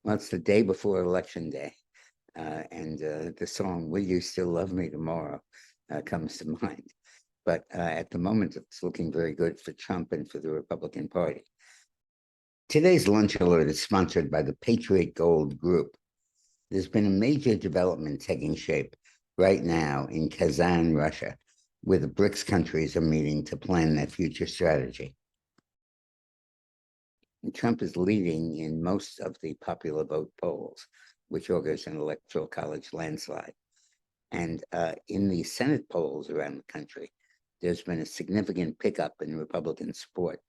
Well, it's the day before Election Day, and the song "Will You Still Love Me Tomorrow" comes to mind. But at the moment, it's looking very good for Trump and for the Republican Party. Today's lunch alert is sponsored by the Patriot Gold Group. There's been a major development taking shape right now in Kazan, Russia, where the BRICS countries are meeting to plan their future strategy. Trump is leading in most of the popular vote polls, which augurs an electoral college landslide. And in the Senate polls around the country, there's been a significant pickup in Republican support.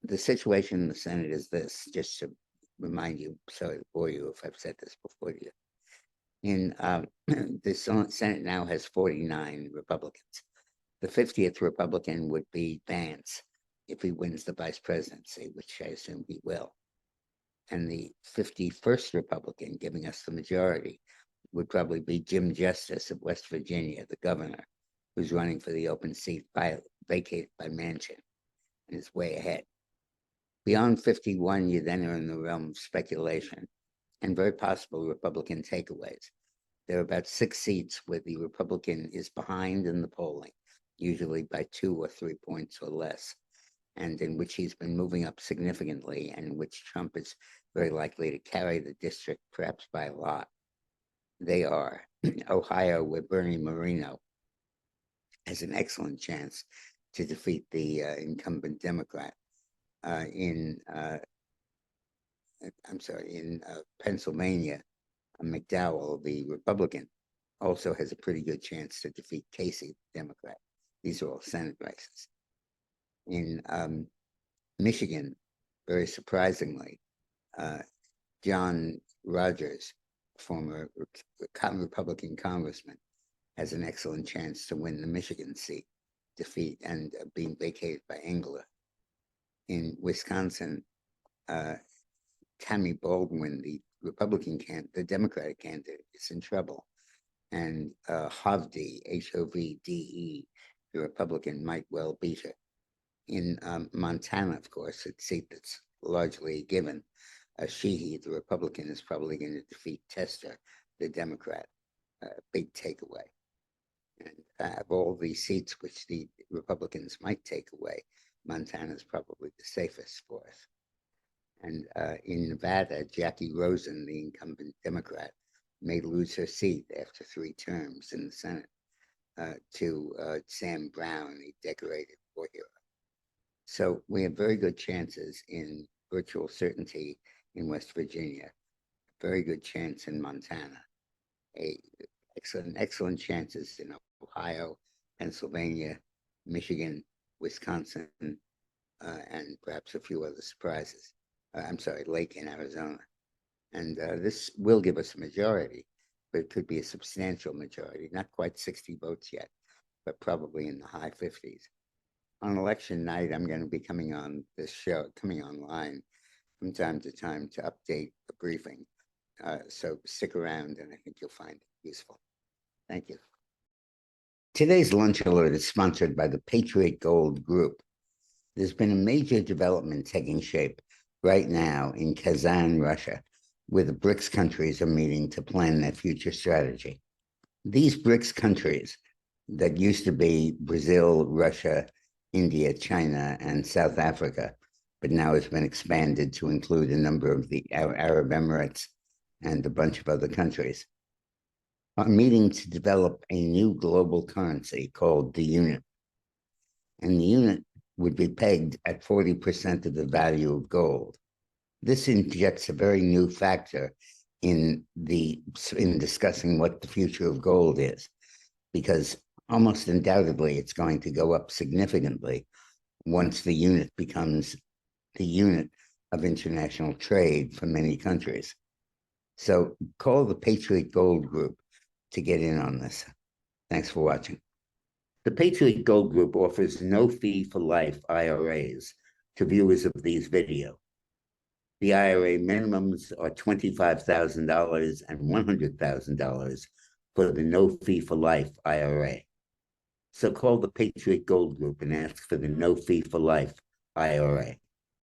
The situation in the Senate is this, just to remind you, sorry to bore you if I've said this before to you. In the Senate now has 49 Republicans. The 50th Republican would be Vance if he wins the vice presidency, which I assume he will. And the 51st Republican, giving us the majority, would probably be Jim Justice of West Virginia, the governor, who's running for the open seat vacated by Manchin and is way ahead. Beyond 51, you then are in the realm of speculation and very possible Republican takeaways. There are about 6 seats where the Republican is behind in the polling, usually by 2 or 3 points or less, and in which he's been moving up significantly, and in which Trump is very likely to carry the district, perhaps by a lot. They are Ohio, where Bernie Moreno has an excellent chance to defeat the incumbent Democrat. In Pennsylvania, McDowell, the Republican, also has a pretty good chance to defeat Casey, the Democrat. These are all Senate races. In Michigan, very surprisingly, John Rogers, former Republican congressman, has an excellent chance to win the Michigan seat, defeat and being vacated by Engler. In Wisconsin, Tammy Baldwin, the the Democratic candidate, is in trouble, and Hovde, H-O-V-D-E, the Republican, might well beat her. In Montana, of course, a seat that's largely given, Sheehy, the Republican, is probably going to defeat Tester, the Democrat. Big takeaway. And of all these seats which the Republicans might take away, Montana is probably the safest for us. And in Nevada, Jackie Rosen, the incumbent Democrat, may lose her seat after 3 terms in the Senate to Sam Brown, a decorated war hero. So we have very good chances in virtual certainty in West Virginia, very good chance in Montana, excellent chances in Ohio, Pennsylvania, Michigan, Wisconsin, and perhaps a few other surprises. Lake in Arizona. And this will give us a majority, but it could be a substantial majority, not quite 60 votes yet, but probably in the high 50s. On election night, I'm going to be coming on this show, coming online from time to time to update the briefing. So stick around, and I think you'll find it useful. Thank you. Today's lunch alert is sponsored by the Patriot Gold Group. There's been a major development taking shape right now in Kazan, Russia, where the BRICS countries are meeting to plan their future strategy. These BRICS countries that used to be Brazil, Russia, India, China, and South Africa, but now has been expanded to include a number of the Arab Emirates and a bunch of other countries, are meeting to develop a new global currency called the unit. And the unit would be pegged at 40% of the value of gold. This injects a very new factor in discussing what the future of gold is, because almost undoubtedly it's going to go up significantly once the unit becomes the unit of international trade for many countries. So call the Patriot Gold Group to get in on this. Thanks for watching. The Patriot Gold Group offers no fee for life IRAs to viewers of these videos. The IRA minimums are $25,000 and $100,000 for the no fee for life IRA. So call the Patriot Gold Group and ask for the no fee for life IRA.